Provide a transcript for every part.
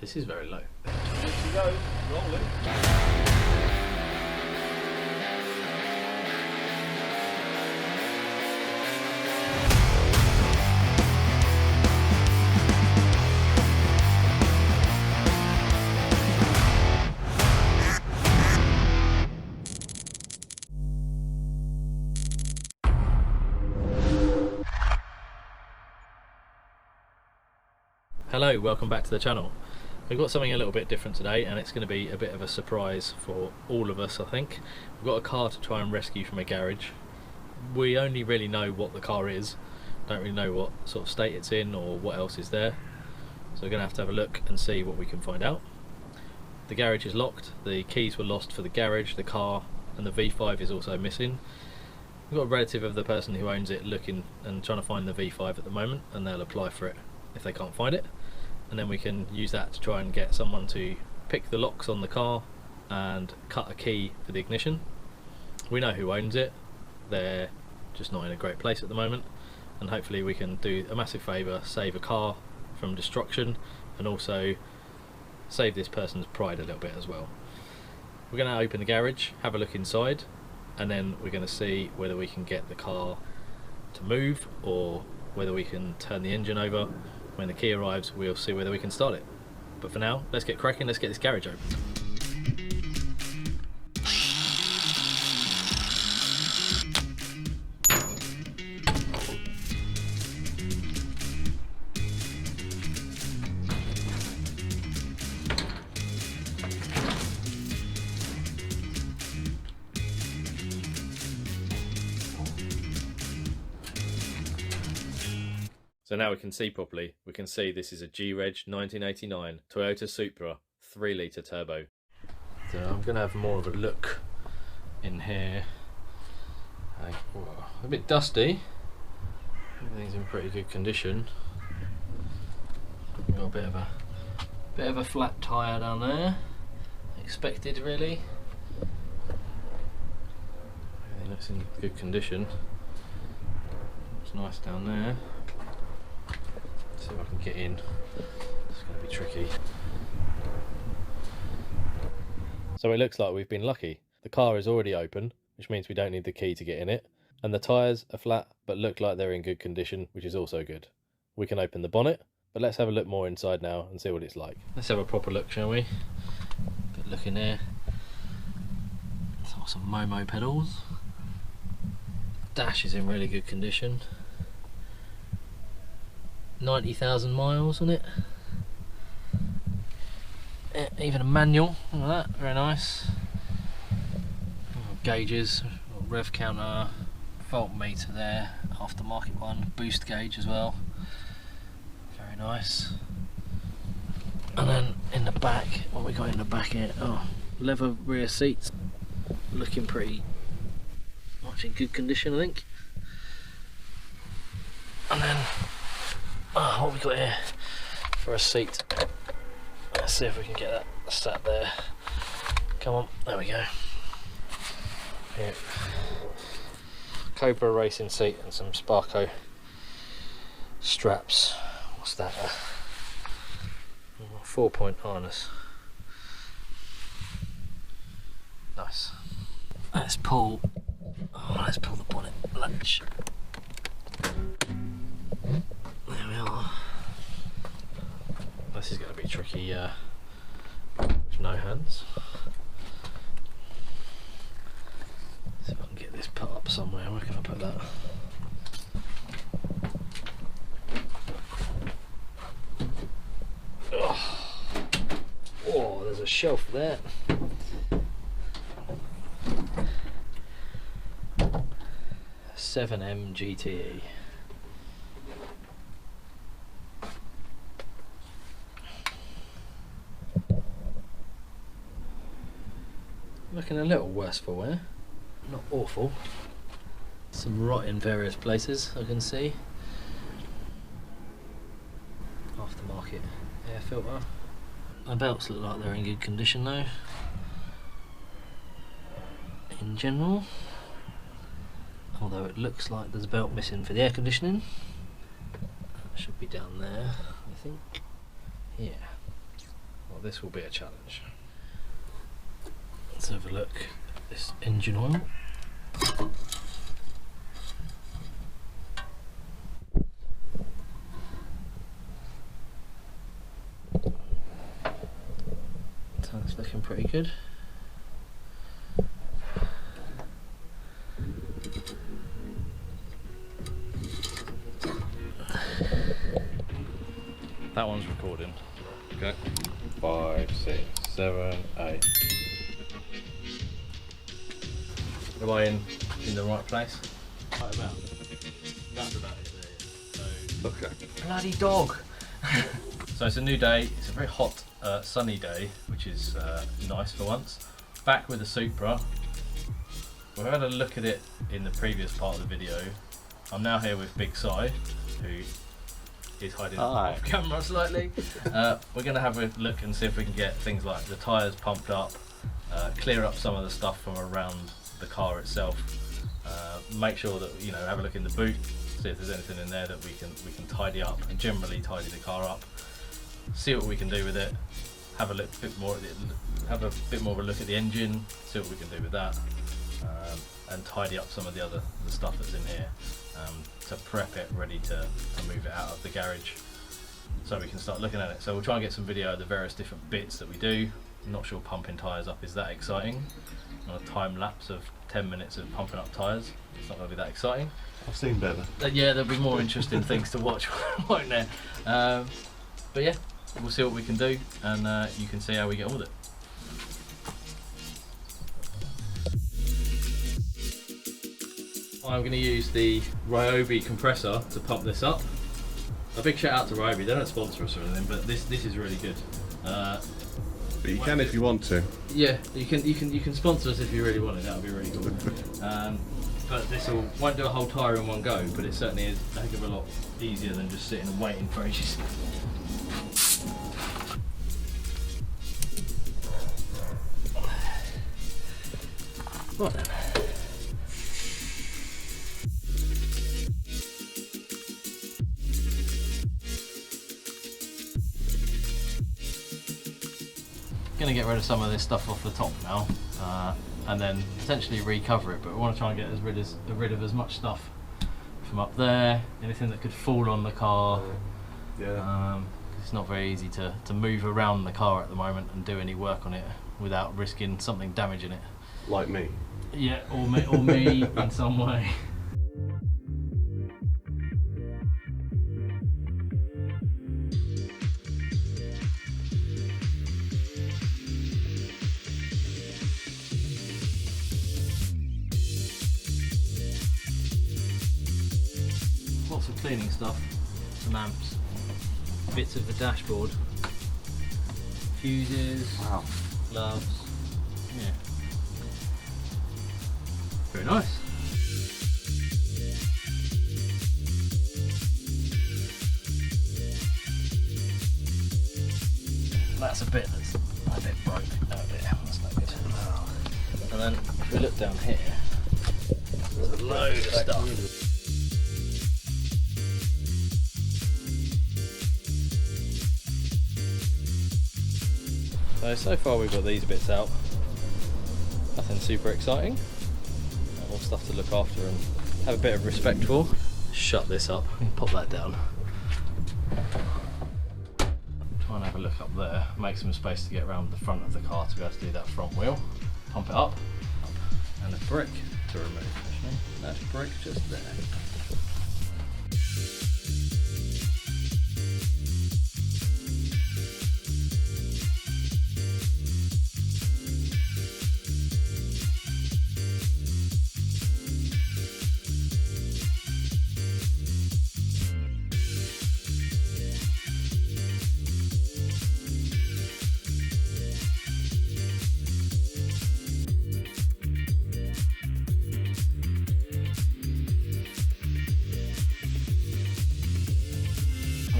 This is very low. Good to go, rolling. Hello, welcome back to the channel. We've got something a little bit different today, and it's going to be a bit of a surprise for all of us, I think. We've got a car to try and rescue from a garage. We only really know what the car is, don't really know what sort of state it's in or what else is there. So we're going to have a look and see what we can find out. The garage is locked, the keys were lost for the garage, the car, and the V5 is also missing. We've got a relative of the person who owns it looking and trying to find the V5 at the moment, and they'll apply for it if they can't find it. And then we can use that to try and get someone to pick the locks on the car and cut a key for the ignition. We know who owns it, they're just not in a great place at the moment, and hopefully we can do a massive favour, save a car from destruction, and also save this person's pride a little bit as well. We're going to open the garage, have a look inside, and then we're going to see whether we can get the car to move or whether we can turn the engine over. When the key arrives, we'll see whether we can start it. But for now, let's get cracking, let's get this garage open. So now we can see properly. We can see this is a G-Reg 1989 Toyota Supra 3 litre turbo. So I'm going to have more of a look in here. A bit dusty. Everything's in pretty good condition. We've got a bit of a flat tyre down there. Expected, really. Everything looks in good condition. It's nice down there. See if I can get in. It's going to be tricky. So it looks like we've been lucky. The car is already open, which means we don't need the key to get in it. And the tyres are flat, but look like they're in good condition, which is also good. We can open the bonnet, but let's have a look more inside now and see what it's like. Let's have a proper look, shall we? Good look in here. It's got some Momo pedals. Dash is in really good condition. 90,000 miles on it. Even a manual, look at that, very nice. Gauges, rev counter, voltmeter there, aftermarket one, boost gauge as well. Very nice. And then in the back, what we got in the back here? Oh, leather rear seats, looking pretty much in good condition, I think. And then what have we got here for a seat? Let's see if we can get that sat there. Come on, there we go. Here. Cobra racing seat and some Sparco straps. What's that? 4-point harness. Nice. Let's pull the bonnet latch. There we are. This is going to be tricky with no hands. See if I can get this put up somewhere. Where can I put that? Oh, there's a shelf there. .7M GTE. Looking a little worse for wear, not awful. Some rot in various places I can see. Aftermarket air filter. The belts look like they're in good condition though, in general. Although it looks like there's a belt missing for the air conditioning. That should be down there, I think. Yeah. Oh, this will be a challenge. Let's have a look at this engine oil. That's looking pretty good. That one's recording. Okay. 5, 6, 7, 8. Am I in the right place? Right about. That's about it there. So, Okay. bloody dog! So it's a new day. It's a very hot, sunny day, which is nice for once. Back with the Supra. We've had a look at it in the previous part of the video. I'm now here with Big Si, who is hiding off camera slightly. We're going to have a look and see if we can get things like the tyres pumped up, clear up some of the stuff from around the car itself, make sure that, you know, have a look in the boot, see if there's anything in there that we can tidy up, and generally tidy the car up. See what we can do with it. Have a look bit more at it. Have a bit more of a look at the engine. See what we can do with that, and tidy up some of the stuff that's in here. To prep it ready to move it out of the garage so we can start looking at it. So we'll try and get some video of the various different bits that we do. I'm not sure pumping tyres up is that exciting. On a time lapse of 10 minutes of pumping up tyres, it's not going to be that exciting. I've seen better. Yeah, there'll be more interesting things to watch, won't there? But yeah, we'll see what we can do, and you can see how we get on with it. I'm going to use the Ryobi compressor to pump this up. A big shout out to Ryobi. They don't sponsor us or anything, but this is really good. But you can if you want to. Yeah, you can sponsor us if you really want it. That would be really cool. But this won't do a whole tyre in one go, but it certainly is a heck of a lot easier than just sitting and waiting for ages. Right then. Going to get rid of some of this stuff off the top now, and then potentially recover it, but we want to try and get rid of as much stuff from up there, anything that could fall on the car. Yeah. It's not very easy to move around the car at the moment and do any work on it without risking something damaging it. Like me. Yeah, or me in some way. Lots of cleaning stuff, some amps, bits of the dashboard, fuses, Wow. gloves, yeah. Very nice. That's a bit that's a bit broke. Oh dear, that's not good. And then if we look down here, there's a load of stuff. So far we've got these bits out, nothing super exciting, more stuff to look after and have a bit of respect for. Shut this up and pop that down. Try and have a look up there, make some space to get around the front of the car to be able to do that front wheel. Pump it up, and a brick to remove. Actually, that's brick just there.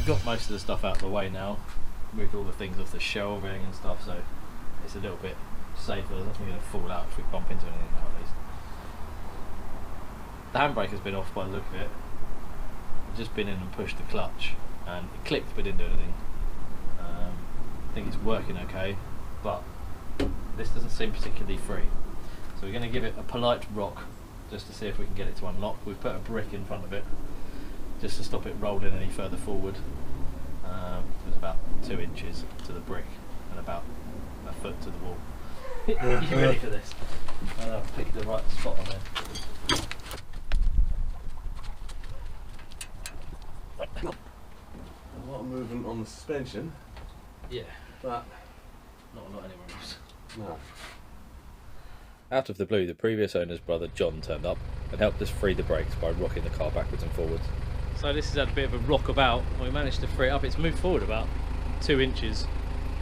Got most of the stuff out of the way now, moved all the things off the shelving and stuff, so it's a little bit safer. There's nothing going to fall out if we bump into anything now, at least. The handbrake has been off by the look of it. I've just been in and pushed the clutch and it clicked but didn't do anything. think it's working okay, but this doesn't seem particularly free. So we're going to give it a polite rock just to see if we can get it to unlock. We've put a brick in front of it just to stop it rolling any further forward. There's about 2 inches to the brick and about a foot to the wall. You ready for this? I've picked the right spot on there. A lot of movement on the suspension. Yeah, But not a lot anywhere else. no. Out of the blue, the previous owner's brother John turned up and helped us free the brakes by rocking the car backwards and forwards. So this has had a bit of a rock about. We managed to free it up. It's moved forward about 2 inches,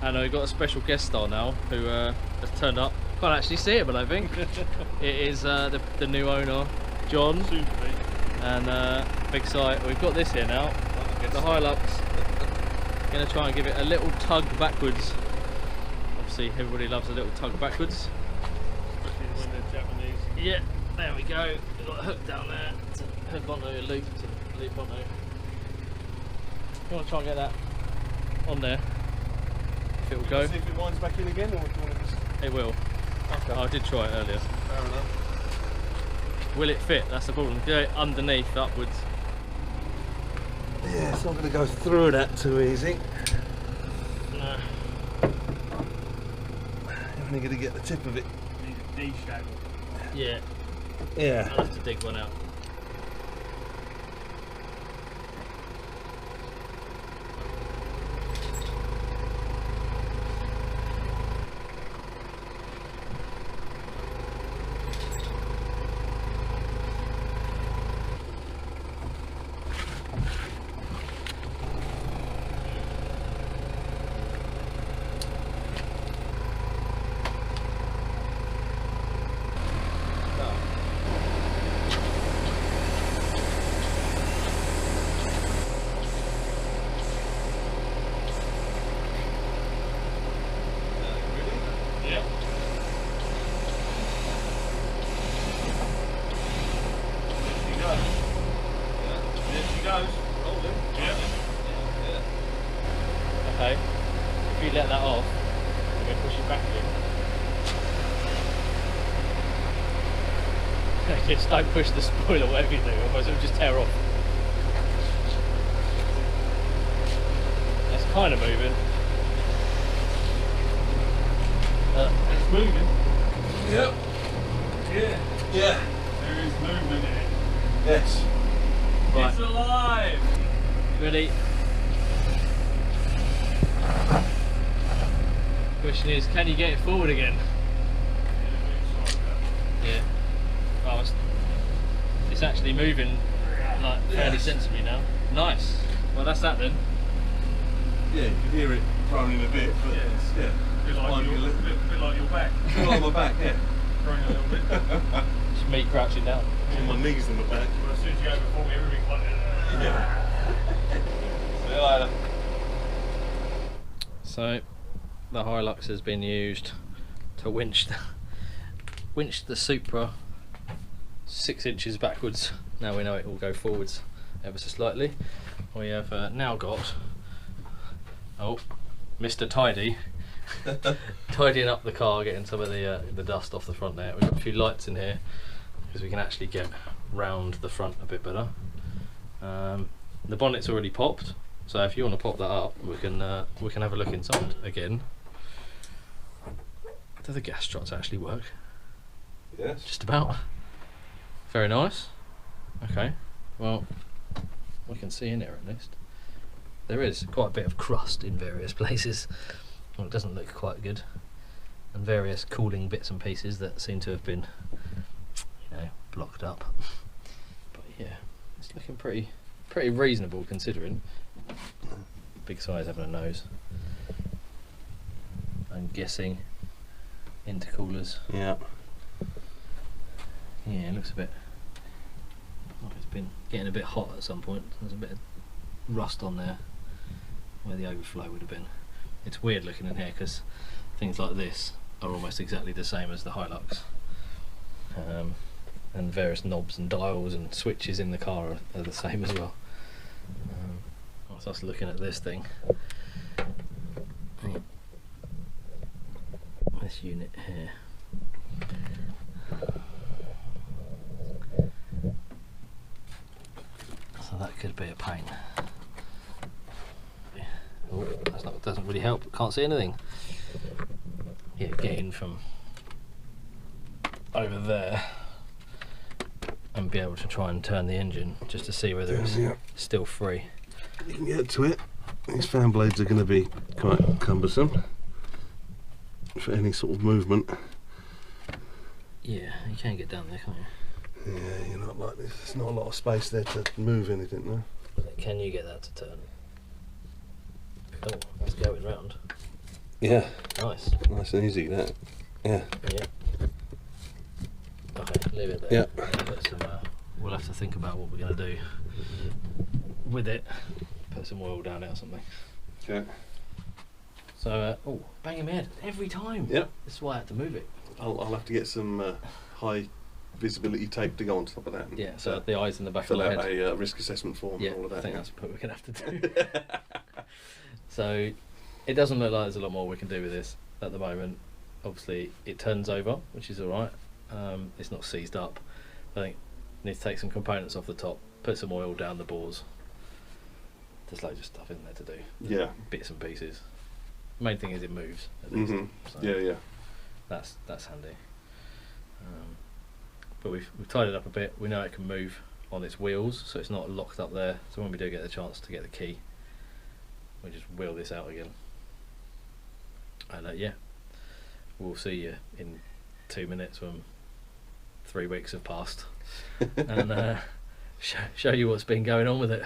and we've got a special guest star now who has turned up. Can't actually see him, I don't think. It is the new owner, John, and Big Si. We've got this here now, the Hilux. Going to try and give it a little tug backwards. Obviously, everybody loves a little tug backwards. When they're Japanese. Yeah, there we go. We've got a hook down there. It's a head bonto, a loop to the loop bonto. You want to try and get that on there? If it will go. See if it winds back in again, or do you want to just... It will. Okay. I did try it earlier. Fair enough. Will it fit? That's the problem. Go underneath, upwards. Yeah, it's not going to go through that too easy. No. You're only going to get the tip of it. Need a D-shape. Yeah, Yeah. I'll have to dig one out. Okay, if you let that off, I'm going to push it back again. Just don't push the spoiler, whatever you do, otherwise it'll just tear off. That's kind of moving. It's moving. Yep. Yeah. Yeah. There is movement in it. Yes. Right. It's alive. Ready? Question is, can you get it forward again? Yeah. Oh, it's actually moving like fairly sensibly now. Nice. Well, that's that then. Yeah, you can hear it groaning a bit, but Yes. yeah. A bit like, bit like your back. Feel on my back, yeah. Growing a little bit. Just me crouching down. On my knees in my back. Well, as soon as you go before me, everything's like Yeah. See you later. So, the Hilux has been used to winch the Supra 6 inches backwards. Now we know it will go forwards ever so slightly. We have now got Mr. Tidy tidying up the car, getting some of the dust off the front there. We've got a few lights in here because we can actually get round the front a bit better. The bonnet's already popped, so if you want to pop that up, we can have a look inside again. Do the gas struts actually work? Yes. Just about. Very nice. Okay, well, we can see in here at least. There is quite a bit of crust in various places. Well, it doesn't look quite good. And various cooling bits and pieces that seem to have been, blocked up. But yeah, it's looking pretty reasonable considering. Big size having a nose. I'm guessing intercoolers. Yeah. Yeah, it looks a bit like it's been getting a bit hot at some point. There's a bit of rust on there where the overflow would have been. It's weird looking in here because things like this are almost exactly the same as the Hilux. And various knobs and dials and switches in the car are the same as well. I was just looking at this thing. unit here. So that could be a pain. Oh, doesn't really help. Can't see anything. Yeah, get in from over there and be able to try and turn the engine just to see whether it's still free. You can get to it. These fan blades are going to be quite cumbersome for any sort of movement. Yeah, you can get down there, can't you? Yeah, you're not like this. There's not a lot of space there to move anything, no? Can you get that to turn? Oh, that's going round. Yeah. Nice. Nice and easy, that. Yeah. Yeah. Okay, leave it there. Yeah. Put some, we'll have to think about what we're going to do with it. Put some oil down it or something. Okay. So, oh, banging my head every time. Yep. This is why I had to move it. I'll have to get some high visibility tape to go on top of that. Yeah, so the eyes in the back fill of the out head. a risk assessment form Yeah, and all of that. I think that's what we're going to have to do. So, it doesn't look like there's a lot more we can do with this at the moment. Obviously, it turns over, which is alright. It's not seized up. I think we need to take some components off the top, put some oil down the bores. There's loads of stuff in there to do. Yeah. Bits and pieces. Main thing is it moves at least. So Yeah. that's handy. But we've tied it up a bit. We know it can move on its wheels, so it's not locked up there. So when we do get the chance to get the key, we just wheel this out again. And yeah, we'll see you in 2 minutes when 3 weeks have passed, and show you what's been going on with it.